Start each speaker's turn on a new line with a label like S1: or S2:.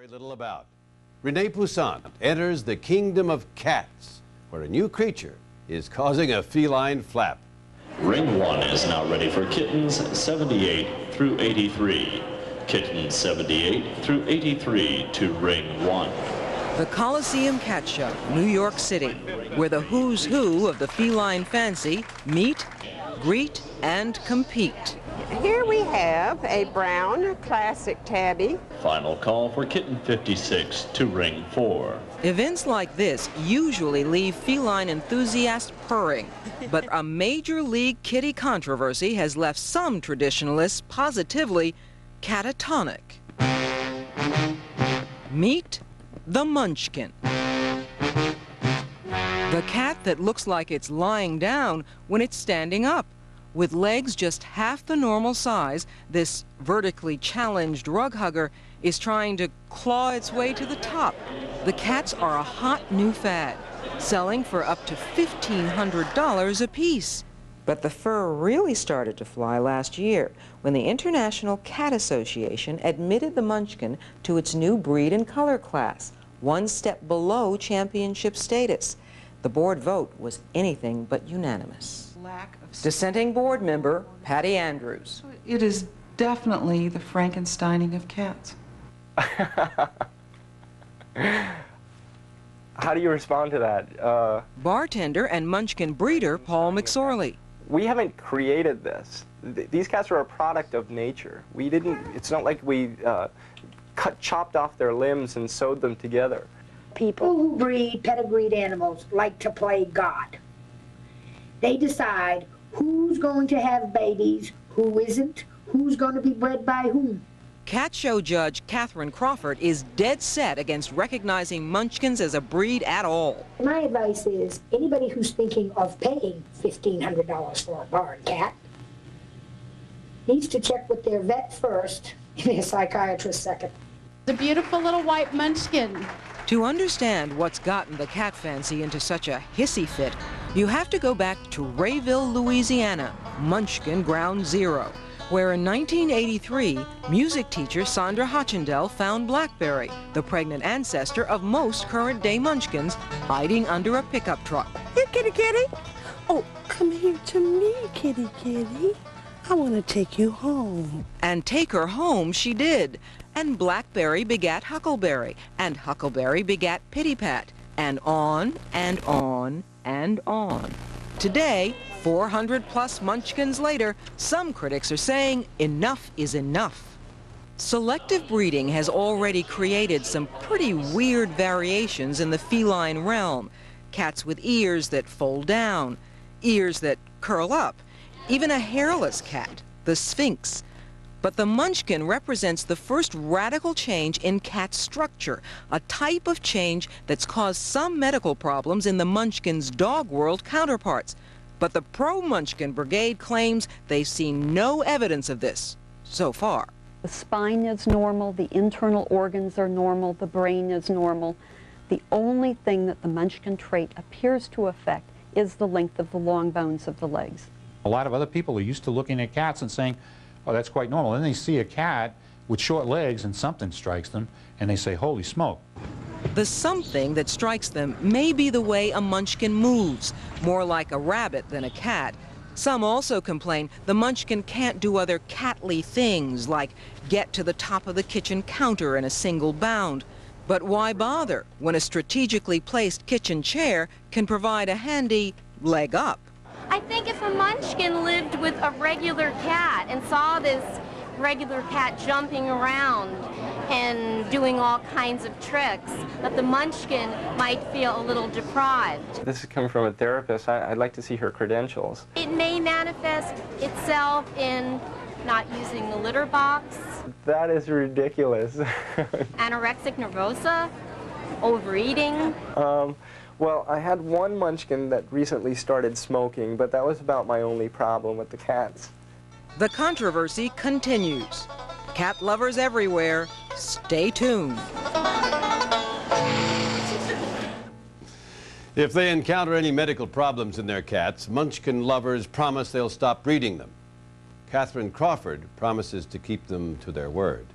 S1: Very little about. Renee Poussin enters the kingdom of cats, where a new creature is causing a feline flap.
S2: Ring 1 is now ready for kittens 78 through 83. Kittens 78 through 83 to ring 1.
S3: The Coliseum Cat Show, New York City, where the who's who of the feline fancy meet, greet, and compete.
S4: Here we have a brown classic tabby.
S2: Final call for kitten 56 to ring 4.
S3: Events like this usually leave feline enthusiasts purring, but a major league kitty controversy has left some traditionalists positively catatonic. Meet the Munchkin. The cat that looks like it's lying down when it's standing up. With legs just half the normal size, this vertically challenged rug hugger is trying to claw its way to the top. The cats are a hot new fad, selling for up to $1,500 a piece. But the fur really started to fly last year when the International Cat Association admitted the Munchkin to its new breed and color class, one step below championship status. The board vote was anything but unanimous. Dissenting board member Patty Andrews.
S5: It is definitely the Frankensteining of cats.
S6: How do you respond to that?
S3: Bartender and Munchkin breeder Paul McSorley.
S6: We haven't created this. These cats are a product of nature. We didn't, it's not like we chopped off their limbs and sewed them together.
S7: People who breed pedigreed animals like to play God. They decide who's going to have babies, who isn't, who's going to be bred by whom.
S3: Cat show judge Catherine Crawford is dead set against recognizing Munchkins as a breed at all.
S7: My advice is anybody who's thinking of paying $1,500 for a barn cat needs to check with their vet first and their psychiatrist second.
S8: The beautiful little white Munchkin.
S3: To understand what's gotten the cat fancy into such a hissy fit, you have to go back to Rayville, Louisiana, Munchkin Ground Zero, where in 1983, music teacher Sandra Hochendell found Blackberry, the pregnant ancestor of most current-day Munchkins, hiding under a pickup truck.
S9: Here, kitty, kitty. Oh, come here to me, kitty, kitty. I want to take you home.
S3: And take her home she did. And Blackberry begat Huckleberry, and Huckleberry begat Pitty-Pat, and on and on and on. Today, 400-plus Munchkins later, some critics are saying enough is enough. Selective breeding has already created some pretty weird variations in the feline realm. Cats with ears that fold down, ears that curl up, even a hairless cat, the Sphinx. But the Munchkin represents the first radical change in cat structure, a type of change that's caused some medical problems in the Munchkin's dog world counterparts. But the pro-Munchkin brigade claims they've seen no evidence of this so far.
S10: The spine is normal, the internal organs are normal, the brain is normal. The only thing that the Munchkin trait appears to affect is the length of the long bones of the legs.
S11: A lot of other people are used to looking at cats and saying, oh, that's quite normal. Then they see a cat with short legs and something strikes them, and they say, holy smoke.
S3: The something that strikes them may be the way a Munchkin moves, more like a rabbit than a cat. Some also complain the Munchkin can't do other cat-ly things, like get to the top of the kitchen counter in a single bound. But why bother when a strategically placed kitchen chair can provide a handy leg up?
S12: I think if a Munchkin lived with a regular cat and saw this regular cat jumping around and doing all kinds of tricks, that the Munchkin might feel a little deprived.
S6: This is coming from a therapist. I'd like to see her credentials.
S12: It may manifest itself in not using the litter box.
S6: That is ridiculous.
S12: Anorexic nervosa, overeating.
S6: Well, I had one Munchkin that recently started smoking, but that was about my only problem with the cats.
S3: The controversy continues. Cat lovers everywhere, stay tuned.
S1: If they encounter any medical problems in their cats, Munchkin lovers promise they'll stop breeding them. Catherine Crawford promises to keep them to their word.